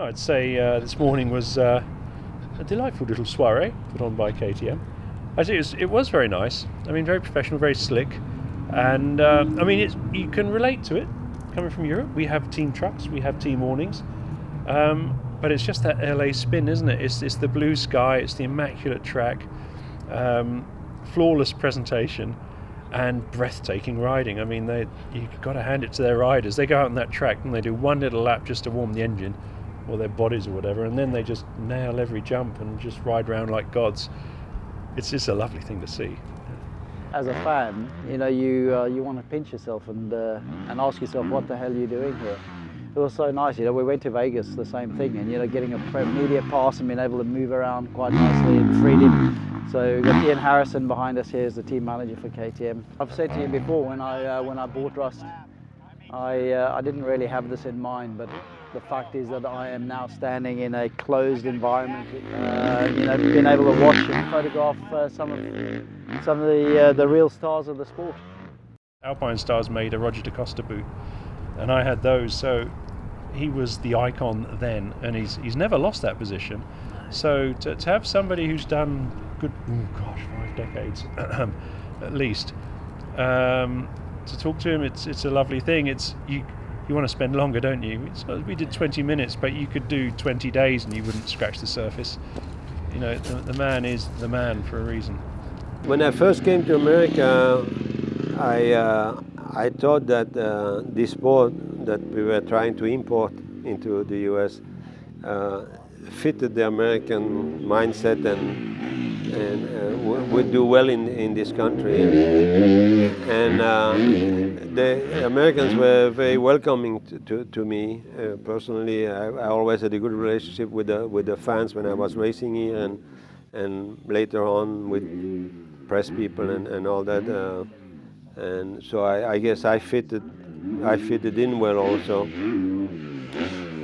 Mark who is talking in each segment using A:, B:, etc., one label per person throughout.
A: No, I'd say this morning was a delightful little soiree put on by KTM. I think it was very nice. I mean, very professional, very slick, and I mean, you can relate to it. Coming from Europe, we have team trucks, we have team awnings, but it's just that LA spin, isn't it? It's the blue sky, it's the immaculate track, flawless presentation, and breathtaking riding. I mean, you've got to hand it to their riders. They go out on that track and they do one little lap just to warm the engine, or their bodies or whatever, and then they just nail every jump and just ride around like gods. It's just a lovely thing to see.
B: As a fan, you want to pinch yourself and ask yourself, what the hell are you doing here? It was so nice. We went to Vegas, the same thing, and getting a media pass and being able to move around quite nicely in freedom. So we've got Ian Harrison behind us here as the team manager for KTM. I've said to you before, when I bought Rust, I didn't really have this in mind, but the fact is that I am now standing in a closed environment, being able to watch and photograph some of the real stars of the sport.
A: Alpine Stars made a Roger Decoster boot, and I had those, so he was the icon then, and he's never lost that position. So to have somebody who's done good, 5 decades at least, to talk to him, it's a lovely thing. You want to spend longer, don't you? We did 20 minutes, but you could do 20 days and you wouldn't scratch the surface. The man is the man for a reason.
C: When I first came to America, I thought that this sport that we were trying to import into the US fitted the American mindset and would do well in this country. And the Americans were very welcoming to me personally. I always had a good relationship with the fans when I was racing here, and later on with press people and all that. And so I guess I fitted in well also.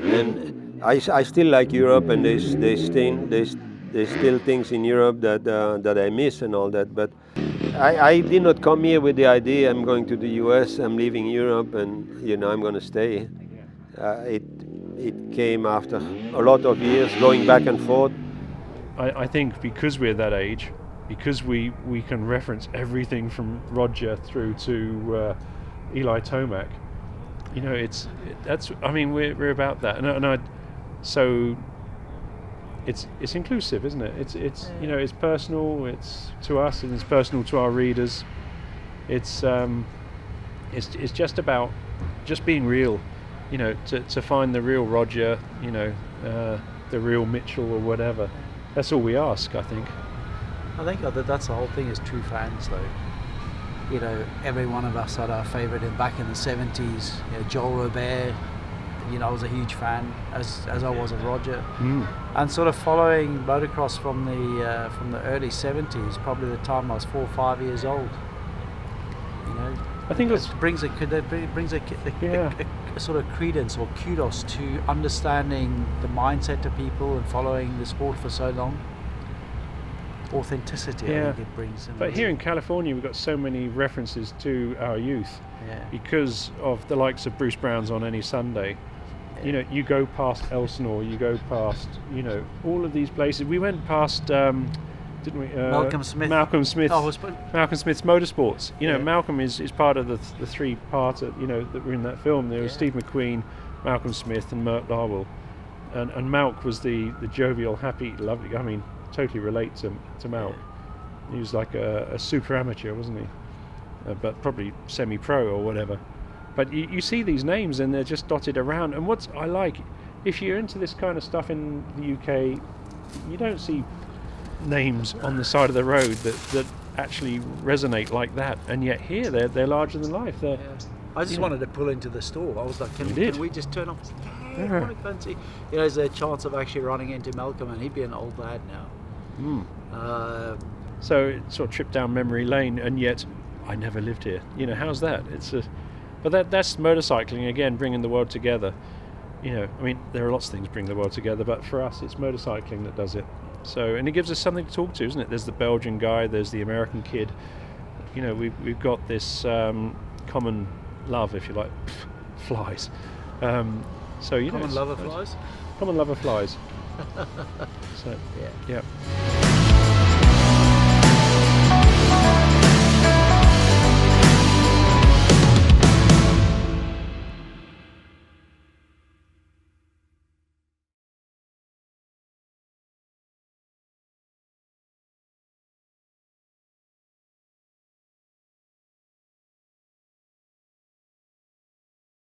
C: And I still like Europe, and there's still things in Europe that I miss and all that. But I did not come here with the idea I'm going to the US, I'm leaving Europe, and I'm going to stay. It came after a lot of years going back and forth.
A: I think because we're that age, because we can reference everything from Roger through to Eli Tomac, we're about that, so it's inclusive, isn't it? It's personal. It's to us, and it's personal to our readers. It's just about being real, to find the real Roger, the real Mitchell or whatever. That's all we ask, I think.
B: I think that that's the whole thing, is true fans, though. Every one of us had our favourite back in the 70s. Joel Robert. I was a huge fan, as I was of Roger, and sort of following motocross from the early 70s, probably the time I was 4 or 5 years old.
A: I think
B: it brings a sort of credence or kudos to understanding the mindset of people and following the sport for so long. Authenticity, I think it brings.
A: But here in California, we've got so many references to our youth because of the likes of Bruce Brown's on any Sunday. You go past Elsinore, you go past, all of these places. We went past, didn't we?
B: Malcolm Smith.
A: Malcolm Smith's Motorsports.
B: Yeah.
A: Malcolm is part of the three-part, that were in that film. There was Steve McQueen, Malcolm Smith, and Mert Darwell. And Malk was the jovial, happy, lovely. I mean, totally relate to Malk. Yeah. He was like a super amateur, wasn't he? But probably semi-pro or whatever. But you see these names and they're just dotted around. And what I like, if you're into this kind of stuff in the UK, you don't see names on the side of the road that actually resonate like that. And yet here they're larger than life.
B: I just wanted to pull into the store. I was like, can we just turn off? I want to go and see. There's a chance of actually running into Malcolm, and he'd be an old lad now.
A: So it sort of tripped down memory lane, and yet I never lived here. How's that? But that's motorcycling again, bringing the world together. There are lots of things bring the world together, but for us, it's motorcycling that does it. So, and it gives us something to talk to, isn't it? There's the Belgian guy, there's the American kid. We've got this common love, if you like, flies. So you know,
D: Common love of flies.
A: Common love of flies. So
B: Yeah.
A: yeah.